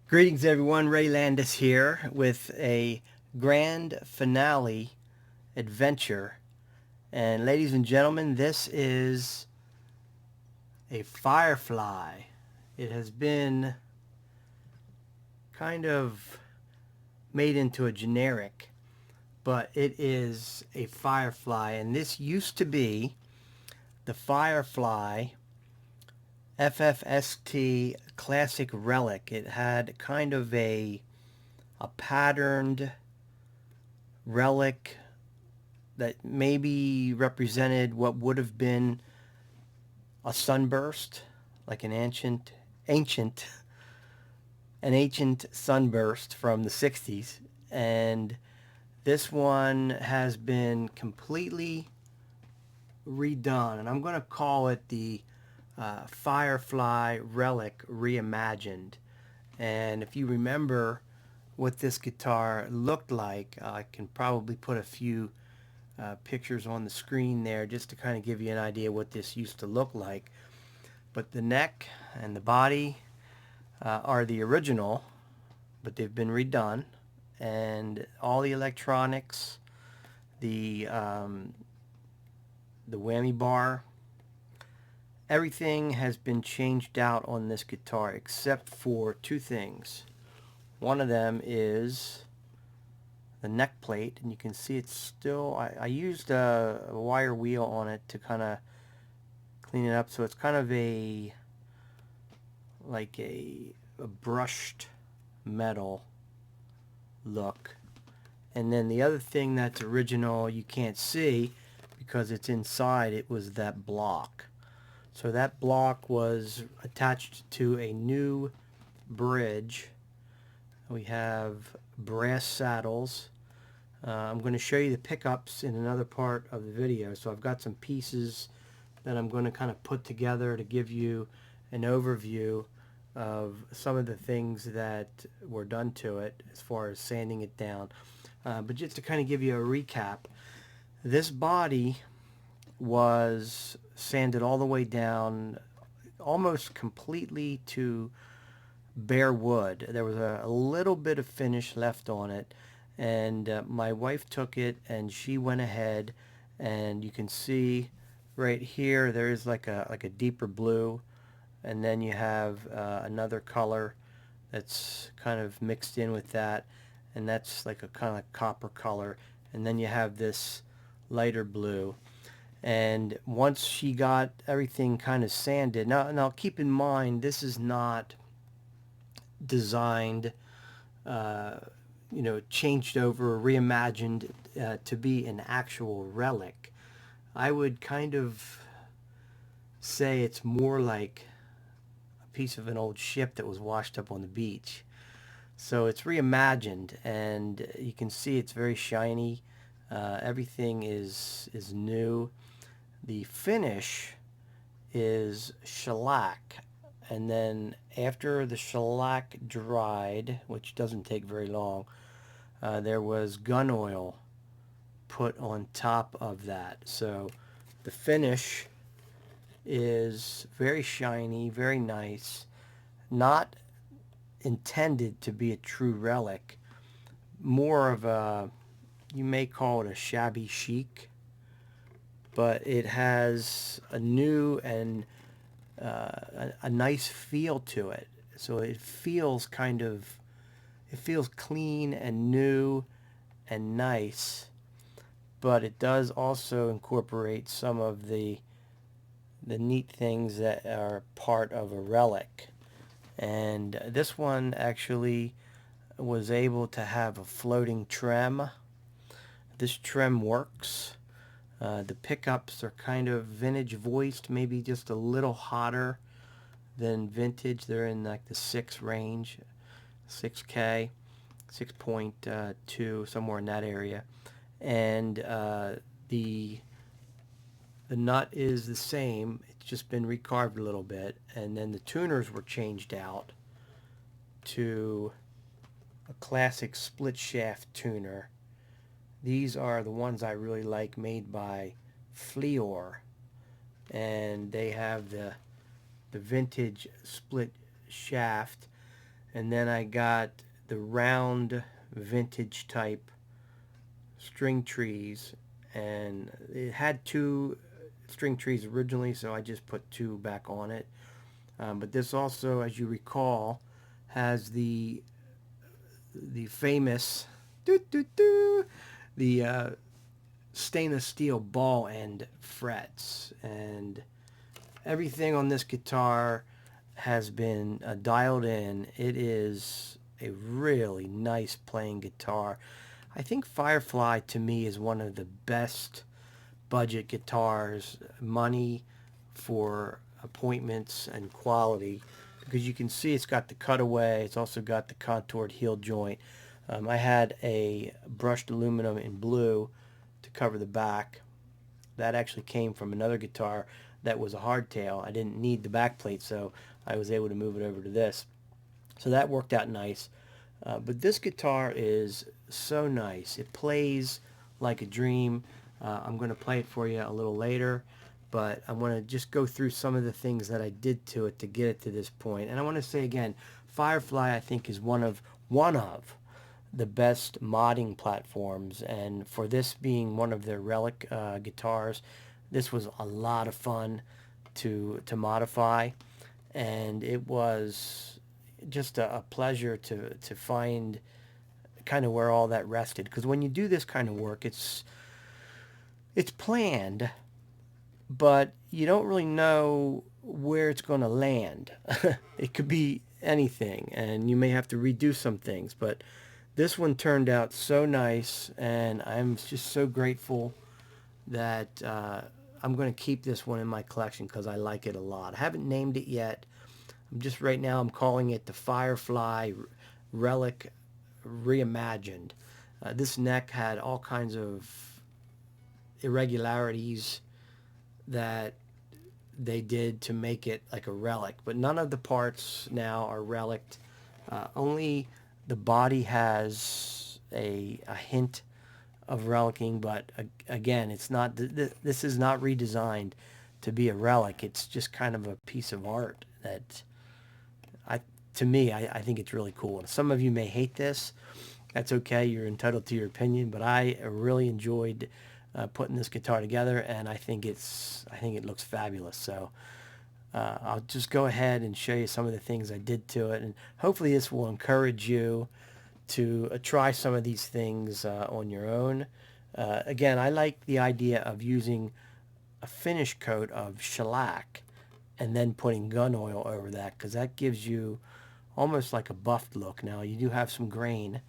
Greetings everyone, Ray Landis here with a grand finale adventure. And ladies and gentlemen, this is a Firefly. It has been kind of made into a generic, but it is a Firefly. And this used to be the Firefly FFST Classic Relic. It had kind of a patterned relic that maybe represented what would have been a sunburst, like an ancient sunburst from the 60s. And this one has been completely redone, and I'm going to call it the Firefly Relic Reimagined. And if you remember what this guitar looked like, I can probably put a few pictures on the screen there just to kind of give you an idea what this used to look like. But the neck and the body are the original, but they've been redone, and all the electronics, the whammy bar, everything has been changed out on this guitar except for two things. One of them is the neck plate, and you can see it's still, I used a wire wheel on it to kind of clean it up, so it's kind of like a brushed metal look. And then the other thing that's original you can't see because it's inside, it was that block. So that block was attached to a new bridge. We have brass saddles. I'm going to show you the pickups in another part of the video. So I've got some pieces that I'm going to kind of put together to give you an overview of some of the things that were done to it as far as sanding it down. But just to kind of give you a recap, this body was sanded all the way down almost completely to bare wood. There was a little bit of finish left on it, and my wife took it and she went ahead, and you can see right here there is like a deeper blue, and then you have another color that's kind of mixed in with that, and that's like a kind of copper color, and then you have this lighter blue. And once she got everything kind of sanded, now keep in mind, this is not designed, changed over, reimagined to be an actual relic. I would kind of say it's more like a piece of an old ship that was washed up on the beach. So it's reimagined, and you can see it's very shiny. Everything is new. The finish is shellac, and then after the shellac dried, which doesn't take very long, there was gun oil put on top of that. So the finish is very shiny, very nice, not intended to be a true relic, more of a, you may call it a shabby chic, but it has a new and a nice feel to it. So it feels clean and new and nice, but it does also incorporate some of the neat things that are part of a relic. And this one actually was able to have a floating trem. This trem works. The pickups are kind of vintage voiced, maybe just a little hotter than vintage. They're in like the 6 range, 6K, 6.2, somewhere in that area. And the nut is the same. It's just been recarved a little bit. And then the tuners were changed out to a classic split shaft tuner. These are the ones I really like, made by Fleor, and they have the vintage split shaft, And then I got the round vintage type string trees, and it had two string trees originally, so I just put two back on it. But this also, as you recall, has the famous doo, doo, doo, the stainless steel ball end frets, and everything on this guitar has been dialed in. It is a really nice playing guitar. I think Firefly to me is one of the best budget guitars, money for appointments and quality, because you can see it's got the cutaway, it's also got the contoured heel joint. I had a brushed aluminum in blue to cover the back. That actually came from another guitar that was a hardtail. I didn't need the back plate, so I was able to move it over to this. So that worked out nice. But this guitar is so nice. It plays like a dream. I'm going to play it for you a little later, but I want to just go through some of the things that I did to it to get it to this point. And I want to say again, Firefly I think is one of the best modding platforms, and for this being one of their Relic guitars, this was a lot of fun to modify, and it was just a pleasure to find kind of where all that rested. Because when you do this kind of work, it's planned, but you don't really know where it's going to land. It could be anything, and you may have to redo some things, but this one turned out so nice, and I'm just so grateful that I'm going to keep this one in my collection because I like it a lot. I haven't named it yet. Right now I'm calling it the Firefly Relic Reimagined. This neck had all kinds of irregularities that they did to make it like a relic, but none of the parts now are relic. Only the body has a hint of relicing, but again, it's not. This is not redesigned to be a relic. It's just kind of a piece of art that I, to me, I think it's really cool. And some of you may hate this. That's okay. You're entitled to your opinion, but I really enjoyed putting this guitar together, and I think it looks fabulous. So I'll just go ahead and show you some of the things I did to it, and hopefully this will encourage you to try some of these things on your own. Again, I like the idea of using a finish coat of shellac and then putting gun oil over that, because that gives you almost like a buffed look. Now you do have some grain,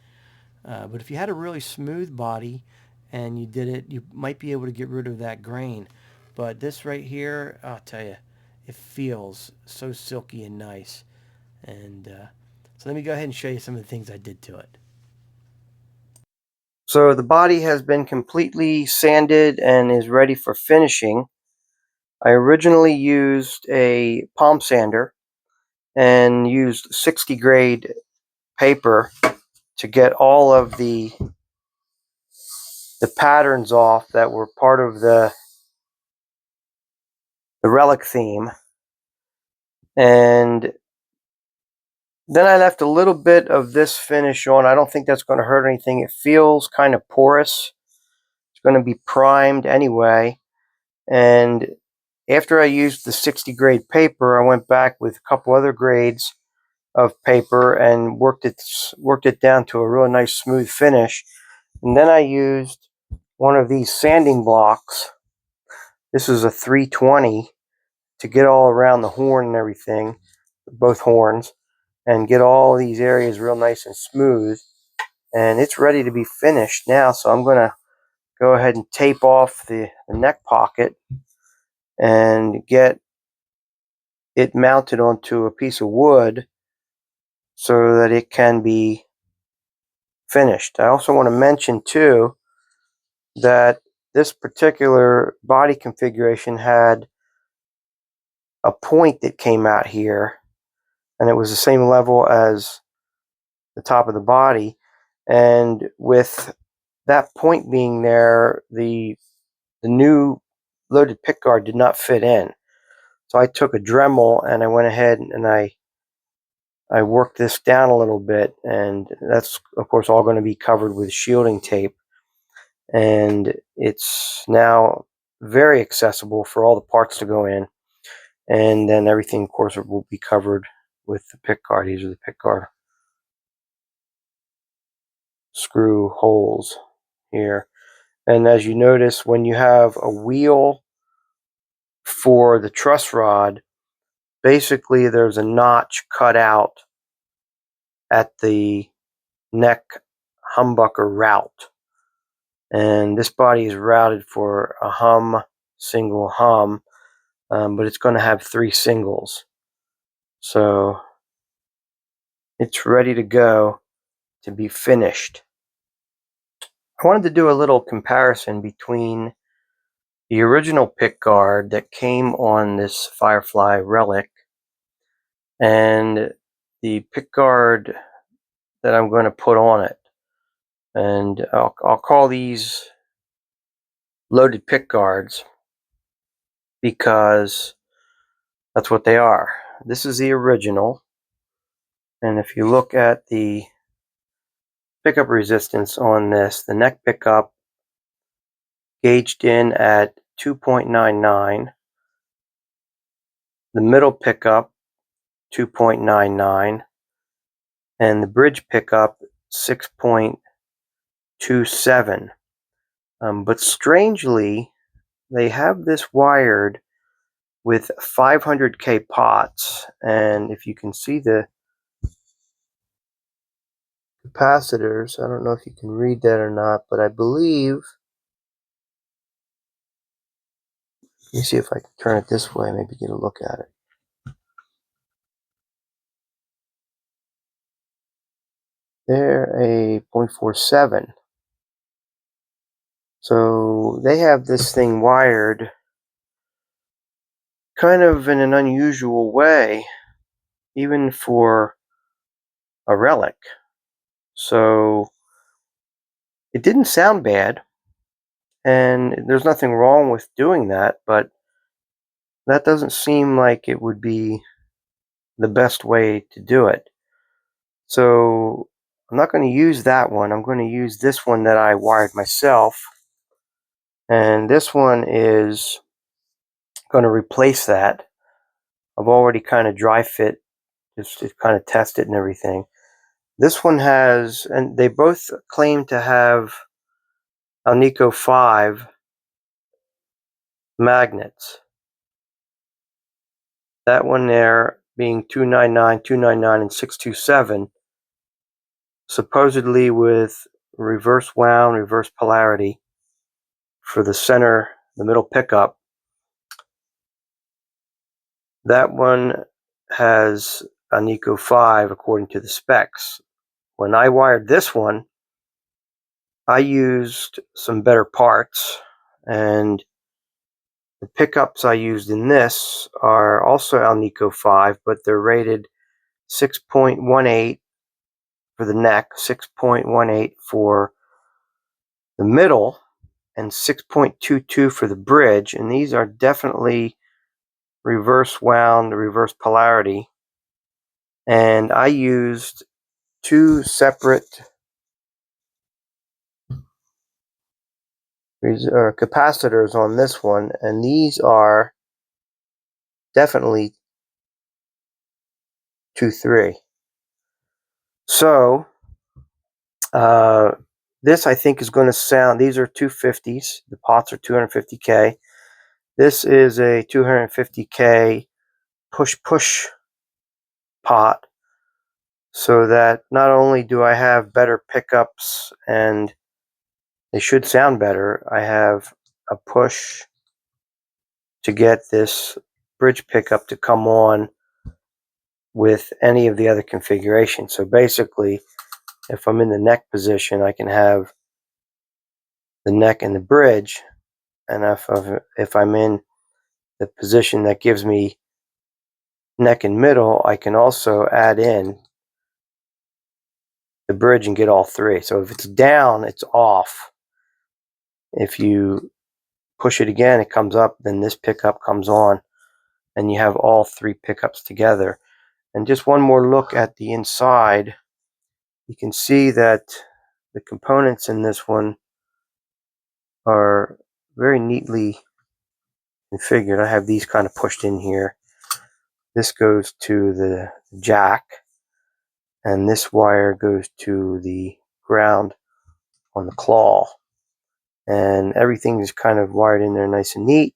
but if you had a really smooth body and you did it, you might be able to get rid of that grain. But this right here, I'll tell you, it feels so silky and nice. And so let me go ahead and show you some of the things I did to it. So the body has been completely sanded and is ready for finishing. I originally used a palm sander and used 60 grade paper to get all of the patterns off that were part of the relic theme. And then I left a little bit of this finish on. I don't think that's going to hurt anything. It feels kind of porous. It's going to be primed anyway. And after I used the 60 grade paper, I went back with a couple other grades of paper and worked it down to a real nice smooth finish. And then I used one of these sanding blocks. This is a 320 to get all around the horn and everything, both horns, and get all these areas real nice and smooth. And it's ready to be finished now, so I'm going to go ahead and tape off the neck pocket and get it mounted onto a piece of wood so that it can be finished. I also want to mention too that this particular body configuration had a point that came out here, and it was the same level as the top of the body, and with that point being there, the new loaded pickguard did not fit in. So I took a Dremel and I went ahead and I I worked this down a little bit, and that's of course all going to be covered with shielding tape, and it's now very accessible for all the parts to go in, and then everything of course will be covered with the pick guard. These are the pick guard screw holes here, and as you notice, when you have a wheel for the truss rod, basically there's a notch cut out at the neck humbucker route, and this body is routed for a single hum, but it's going to have 3 singles, so it's ready to go to be finished. I wanted to do a little comparison between the original pick guard that came on this Firefly Relic and the pick guard that I'm going to put on it, and I'll call these loaded pick guards because that's what they are. This is the original, and if you look at the pickup resistance on this, the neck pickup gauged in at 2.99, the middle pickup 2.99, and the bridge pickup 6.27. But strangely, they have this wired with 500K pots, and if you can see the capacitors, I don't know if you can read that or not, but I believe, let me see if I can turn it this way, maybe get a look at it. They're a 0.47. So they have this thing wired kind of in an unusual way, even for a Relic. So it didn't sound bad, and there's nothing wrong with doing that, but that doesn't seem like it would be the best way to do it. So I'm not going to use that one. I'm going to use this one that I wired myself, and this one is going to replace that. I've already kind of dry fit just to kind of test it and everything. This one has, and they both claim to have Alnico 5 magnets. That one there being 299, 299, and 627, supposedly with reverse wound, reverse polarity for the center, the middle pickup. That one has Alnico 5 according to the specs. When I wired this one, I used some better parts, and the pickups I used in this are also Alnico 5, but they're rated 6.18 for the neck, 6.18 for the middle, and 6.22 for the bridge, and these are definitely reverse wound, reverse polarity. And I used 2 separate capacitors on this one, and these are definitely 2.3. So this I think is going to sound, these are 250s, the pots are 250K. This is a 250K push pot, so that not only do I have better pickups and they should sound better, I have a push to get this bridge pickup to come on with any of the other configurations. So basically, if I'm in the neck position, I can have the neck and the bridge, and if I'm in the position that gives me neck and middle, I can also add in the bridge and get all 3. So if it's down, it's off. If you push it again, it comes up, then this pickup comes on, and you have all 3 pickups together. And just one more look at the inside. You can see that the components in this one are very neatly configured. I have these kind of pushed in here. This goes to the jack, and this wire goes to the ground on the claw. And everything is kind of wired in there nice and neat.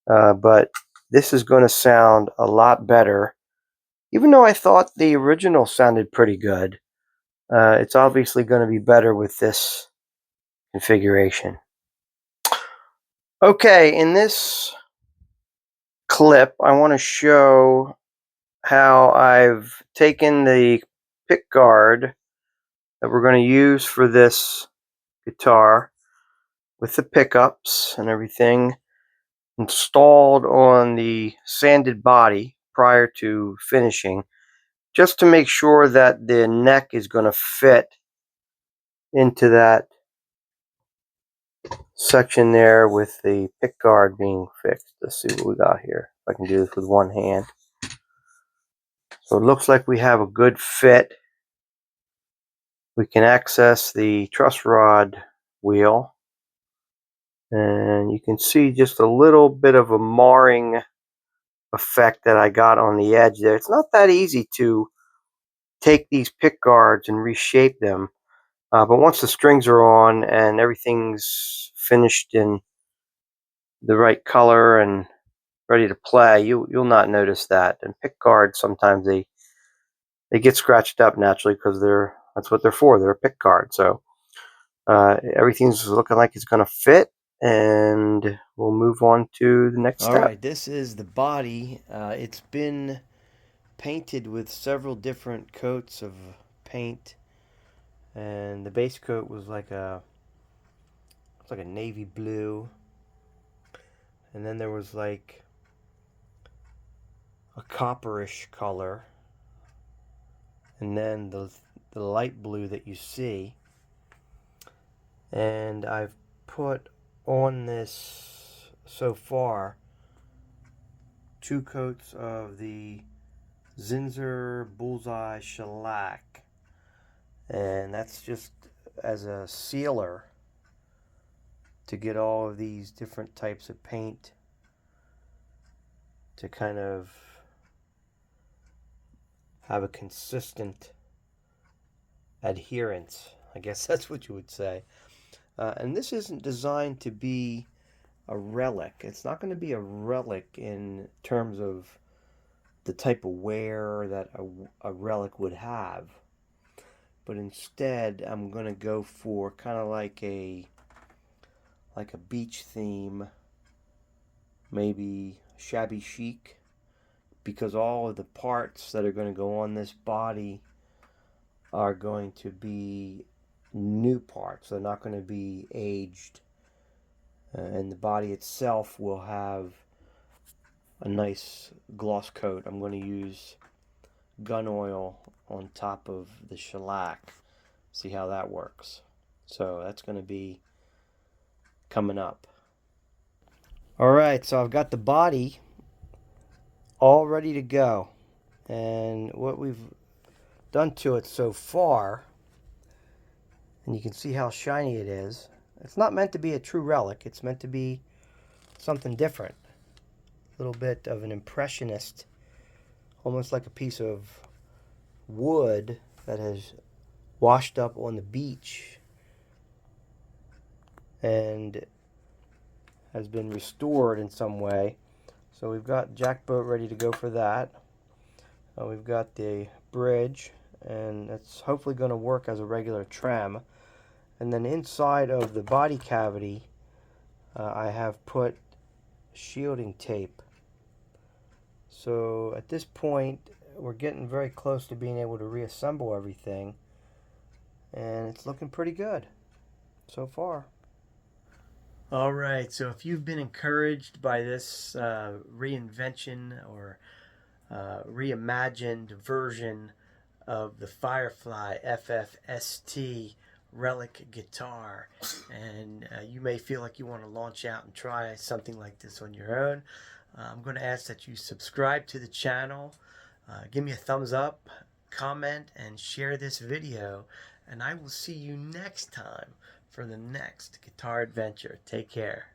But this is going to sound a lot better. Even though I thought the original sounded pretty good, it's obviously going to be better with this configuration. Okay, in this clip, I want to show how I've taken the pick guard that we're going to use for this guitar with the pickups and everything installed on the sanded body prior to finishing, just to make sure that the neck is going to fit into that section there with the pick guard being fixed. Let's see what we got here. If I can do this with one hand. So it looks like we have a good fit. We can access the truss rod wheel, and you can see just a little bit of a marring effect that I got on the edge there. It's not that easy to take these pick guards and reshape them, but once the strings are on and everything's finished in the right color and ready to play, you'll not notice that. And pick guards, sometimes they get scratched up naturally because that's what they're for. They're a pick guard. So everything's looking like it's going to fit, and we'll move on to the next step. All right, this is the body. It's been painted with several different coats of paint, and the base coat was like a navy blue, and then there was like a copperish color, and then the light blue that you see. And I've put on this so far 2 coats of the Zinsser Bullseye Shellac, and that's just as a sealer to get all of these different types of paint to kind of have a consistent adherence. I guess that's what you would say. And this isn't designed to be a relic. It's not going to be a relic in terms of the type of wear that a relic would have. But instead, I'm going to go for kind of like a beach theme, maybe shabby chic, because all of the parts that are going to go on this body are going to be new parts. They're not going to be aged. And the body itself will have a nice gloss coat. I'm going to use gun oil on top of the shellac. See how that works. So that's going to be coming up. Alright, so I've got the body all ready to go. And what we've done to it so far, and you can see how shiny it is. It's not meant to be a true relic. It's meant to be something different. A little bit of an impressionist, almost like a piece of wood that has washed up on the beach and has been restored in some way. So we've got jack boat ready to go for that. We've got the bridge, and it's hopefully going to work as a regular tram. And then inside of the body cavity, I have put shielding tape. So at this point, we're getting very close to being able to reassemble everything, and it's looking pretty good so far. All right, so if you've been encouraged by this reinvention or reimagined version of the Firefly FFST Relic guitar, and you may feel like you want to launch out and try something like this on your own, I'm going to ask that you subscribe to the channel, Give me a thumbs up, comment, and share this video. And I will see you next time for the next guitar adventure. Take care.